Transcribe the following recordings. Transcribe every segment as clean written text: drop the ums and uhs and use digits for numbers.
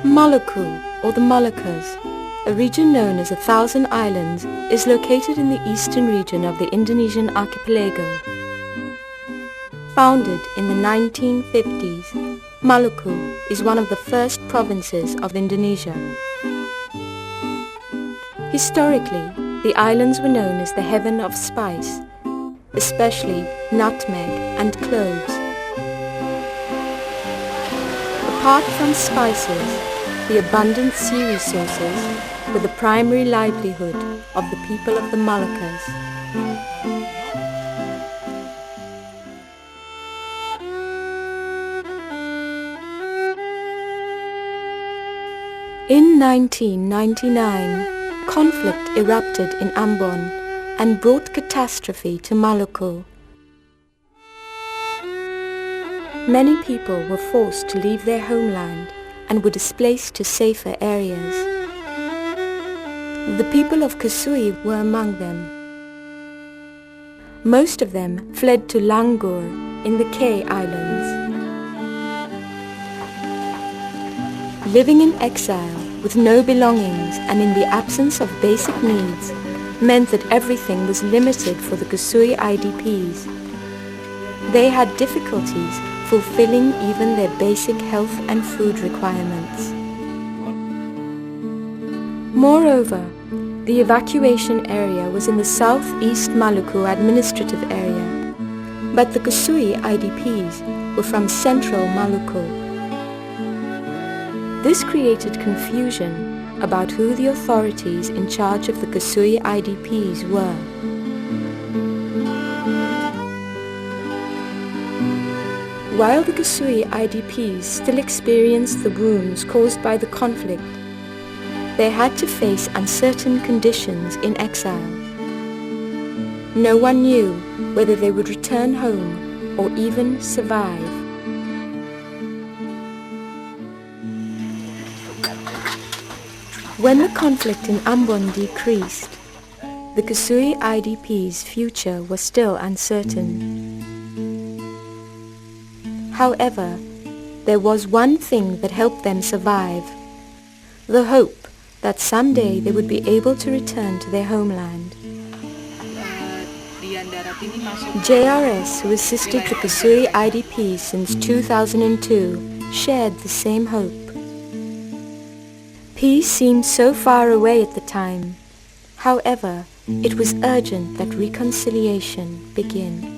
Maluku, or the Moluccas, a region known as 1,000 Islands, is located in the eastern region of the Indonesian archipelago. Founded in the 1950s, Maluku is one of the first provinces of Indonesia. Historically, the islands were known as the heaven of spice, especially nutmeg and cloves. Apart from spices, the abundant sea resources were the primary livelihood of the people of the Moluccas. In 1999, conflict erupted in Ambon and brought catastrophe to Maluku. Many people were forced to leave their homeland and were displaced to safer areas. The people of Kesui were among them. Most of them fled to Langur in the K Islands. Living in exile with no belongings and in the absence of basic needs meant that everything was limited for the Kesui IDPs. They had difficulties fulfilling even their basic health and food requirements. Moreover, the evacuation area was in the southeast Maluku administrative area, but the Kesui IDPs were from central Maluku. This created confusion about who the authorities in charge of the Kesui IDPs were. While the Kesui IDPs still experienced the wounds caused by the conflict, they had to face uncertain conditions in exile. No one knew whether they would return home or even survive. When the conflict in Ambon decreased, the Kesui IDPs' future was still uncertain. However, there was one thing that helped them survive: the hope that someday they would be able to return to their homeland. JRS, who assisted the Kesui IDPs since 2002, shared the same hope. Peace seemed so far away at the time. However, it was urgent that reconciliation begin.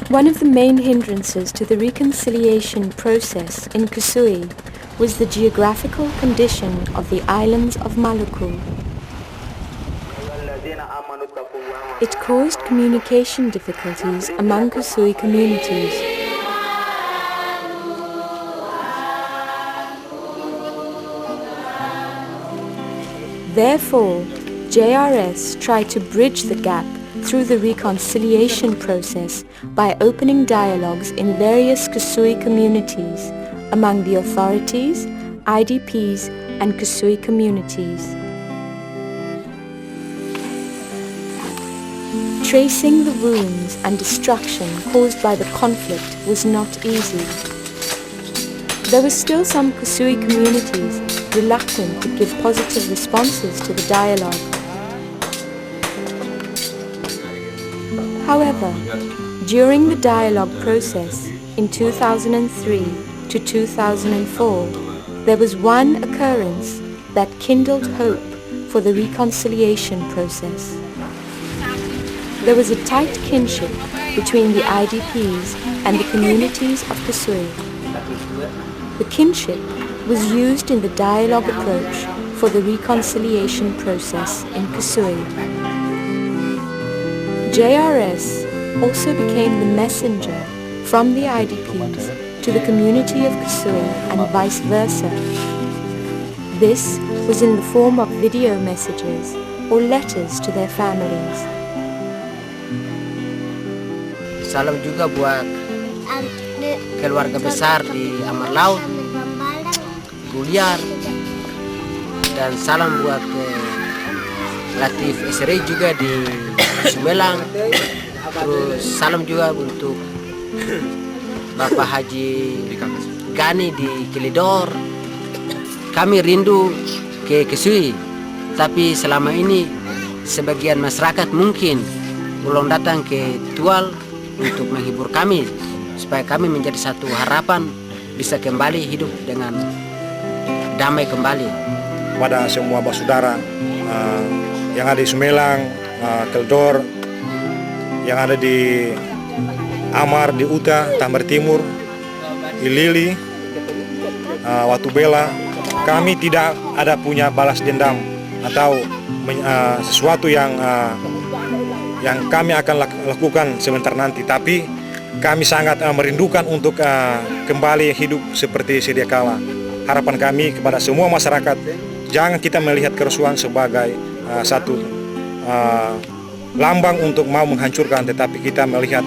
One of the main hindrances to the reconciliation process in Kesui was the geographical condition of the islands of Maluku. It caused communication difficulties among Kesui communities. Therefore, JRS tried to bridge the gap through the reconciliation process by opening dialogues in various Kesui communities among the authorities, IDPs, and Kesui communities. Tracing the wounds and destruction caused by the conflict was not easy. There were still some Kesui communities reluctant to give positive responses to the dialogue. However, during the dialogue process in 2003 to 2004, there was one occurrence that kindled hope for the reconciliation process. There was a tight kinship between the IDPs and the communities of Kesui. The kinship was used in the dialogue approach for the reconciliation process in Kesui. JRS also became the messenger from the IDPs to the community of Kesui and vice versa. This was in the form of video messages or letters to their families. Salam juga buat keluarga besar di Amar Laut, Guliar, dan salam buat Latif SRI juga di Sumelang. Terus salam juga untuk Bapak Haji Gani di Kilidor. Kami rindu ke Kesui, tapi selama ini sebagian masyarakat mungkin belum datang ke Tual untuk menghibur kami, supaya kami menjadi satu harapan bisa kembali hidup dengan damai kembali. Pada semua saudara yang ada di Sumelang, Keldor, yang ada di Amar, di Uta, Tambar Timur, Ilili, Watu Bela, kami tidak ada punya balas dendam atau sesuatu yang kami akan lakukan sebentar nanti, tapi kami sangat merindukan untuk kembali hidup seperti sedia kala. Harapan kami kepada semua masyarakat, jangan kita melihat kerusuhan sebagai satu lambang untuk mau menghancurkan, tetapi kita melihat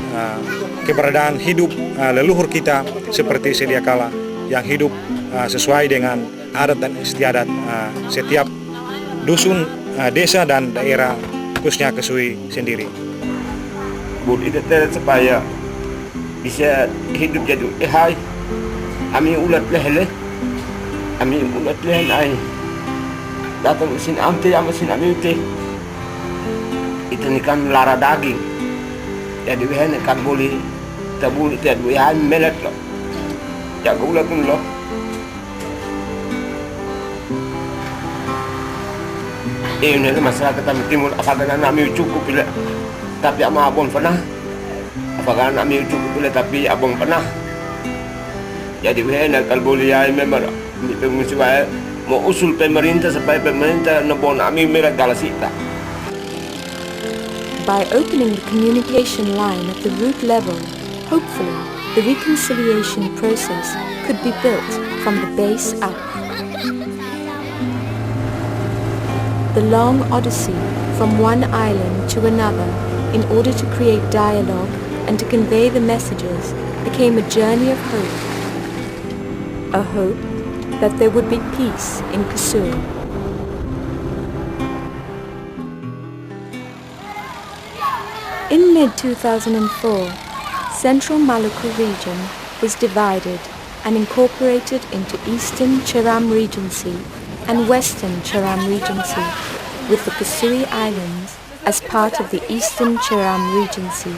keberadaan hidup leluhur kita seperti sedia kala, yang hidup sesuai dengan adat dan istiadat setiap dusun, desa dan daerah, khususnya Kesui sendiri. Budi tetap supaya bisa hidup jadi hai, kami ulat leh, kami ulat leh ai. Datang mesin amte, mesin amte. Itu ni kan lara daging. Jadi wehen kan boleh tabul tiad wehen melet lo. Jaga ulat pun lo. Ini masyarakat kami timur apakah kami cukup bila, tapi ama abang pernah. Apakah kami cukup bila tapi abang pernah. Jadi wehen kan boleh ai member ni pengungsi mau usul pemerintah supaya pemerintah nebon kami merat galasita. By opening the communication line at the root level, hopefully the reconciliation process could be built from the base up. The long odyssey from one island to another in order to create dialogue and to convey the messages became a journey of hope. A hope that there would be peace in Kesui. In mid-2004, Central Maluku region was divided and incorporated into Eastern Chiram Regency and Western Chiram Regency, with the Kesui Islands as part of the Eastern Chiram Regency.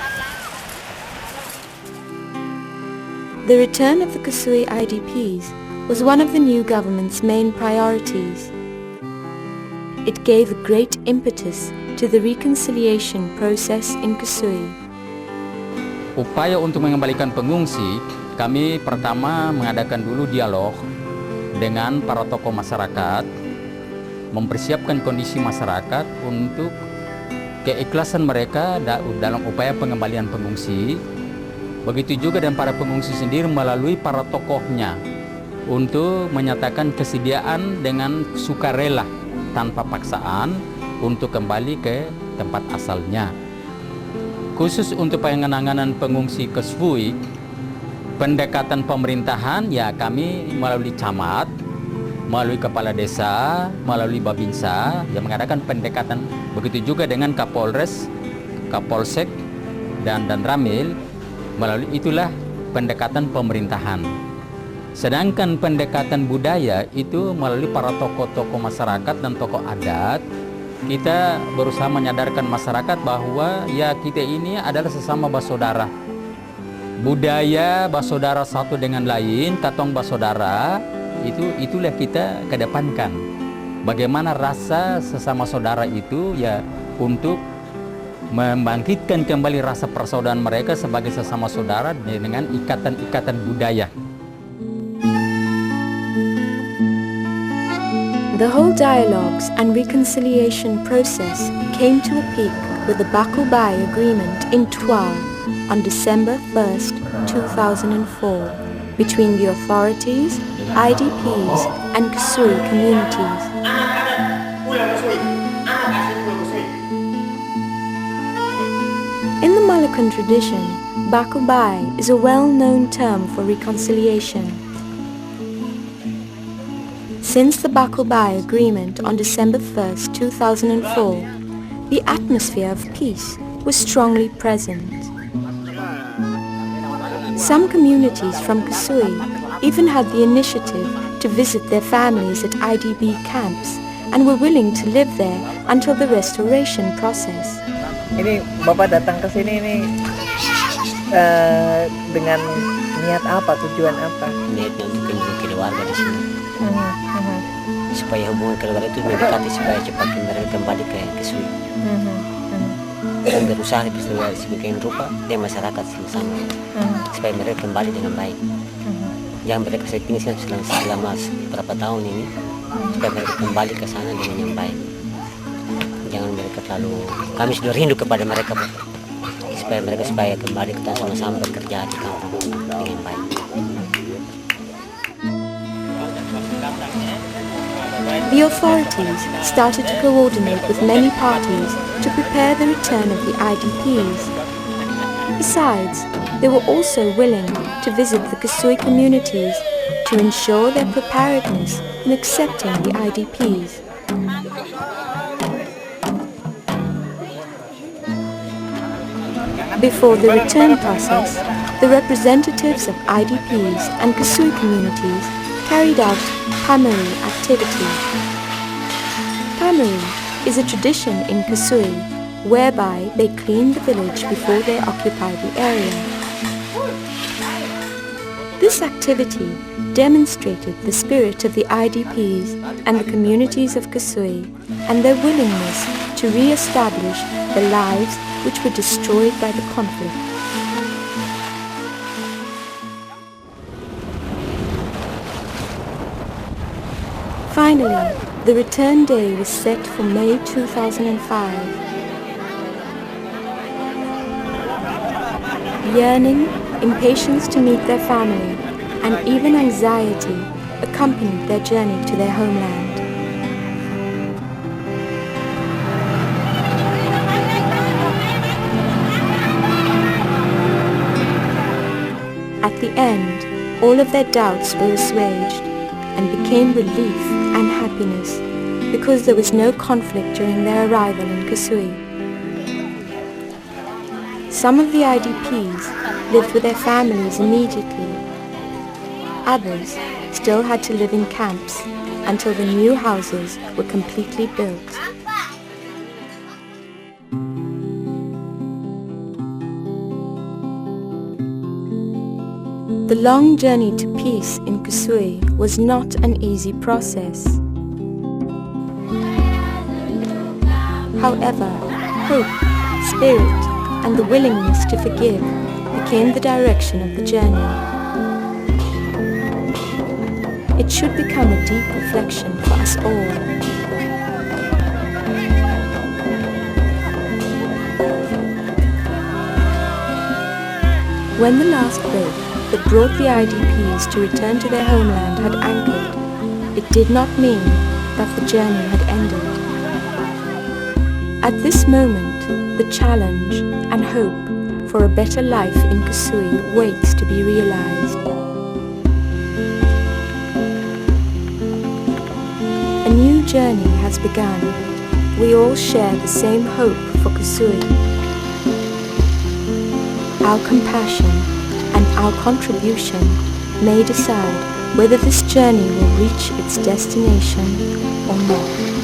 The return of the Kesui IDPs was one of the new government's main priorities. It gave a great impetus to the reconciliation process in Kesui. Upaya untuk mengembalikan pengungsi, kami pertama mengadakan dulu dialog dengan para tokoh masyarakat, mempersiapkan kondisi masyarakat untuk keikhlasan mereka dalam upaya pengembalian pengungsi. Begitu juga dengan para pengungsi sendiri melalui para tokohnya untuk menyatakan kesediaan dengan sukarela tanpa paksaan untuk kembali ke tempat asalnya. Khusus untuk penanganan pengungsi Kesui, pendekatan pemerintahan ya kami melalui camat, melalui kepala desa, melalui babinsa yang mengadakan pendekatan. Begitu juga dengan Kapolres, Kapolsek dan Ramil, melalui itulah pendekatan pemerintahan. Sedangkan pendekatan budaya itu melalui para tokoh-tokoh masyarakat dan tokoh adat, kita berusaha menyadarkan masyarakat bahwa ya kita ini adalah sesama bersaudara. Budaya bersaudara satu dengan lain, katong bersaudara, itulah kita kedepankan. Bagaimana rasa sesama saudara itu ya untuk membangkitkan kembali rasa persaudaraan mereka sebagai sesama saudara dengan ikatan-ikatan budaya. The whole dialogues and reconciliation process came to a peak with the Bakubai Agreement in Tual on December 1st, 2004, between the authorities, IDPs, and Kesui communities. In the Moluccan tradition, Bakubai is a well-known term for reconciliation. Since the Bakubai Agreement on December 1st, 2004, the atmosphere of peace was strongly present. Some communities from Kesui even had the initiative to visit their families at IDP camps and were willing to live there until the restoration process. Ini Bapak datang ke sini ini dengan niat apa, tujuan apa? Niatnya untuk kunjungi keluarga di sini. Supaya hubungan keluarga itu mendekati supaya cepat mereka kembali ke Kesui. Dan berusaha sebagai rupa dengan masyarakat sama-sama supaya mereka kembali dengan baik. Yang mereka tinggal selama berapa tahun ini supaya mereka kembali ke sana dengan yang baik. Jangan mereka terlalu, kami sudah rindu kepada mereka supaya mereka kembali kita sama-sama bekerja di kampung dengan baik. The authorities started to coordinate with many parties to prepare the return of the IDPs. Besides, they were also willing to visit the Kesui communities to ensure their preparedness in accepting the IDPs. Before the return process, the representatives of IDPs and Kesui communities carried out Pamari activity. Pamari is a tradition in Kesui whereby they clean the village before they occupy the area. This activity demonstrated the spirit of the IDPs and the communities of Kesui and their willingness to re-establish the lives which were destroyed by the conflict. Finally, the return day was set for May 2005. Yearning, impatience to meet their family, and even anxiety accompanied their journey to their homeland. At the end, all of their doubts were assuaged and became relief and happiness because there was no conflict during their arrival in Kesui. Some of the IDPs lived with their families immediately. Others still had to live in camps until the new houses were completely built. The long journey to peace in Kesui was not an easy process. However, hope, spirit, and the willingness to forgive became the direction of the journey. It should become a deep reflection for us all. When the last boat that brought the IDPs to return to their homeland had anchored, it did not mean that the journey had ended. At this moment, the challenge and hope for a better life in Kesui waits to be realized. A new journey has begun. We all share the same hope for Kesui. Our compassion and our contribution may decide whether this journey will reach its destination or not.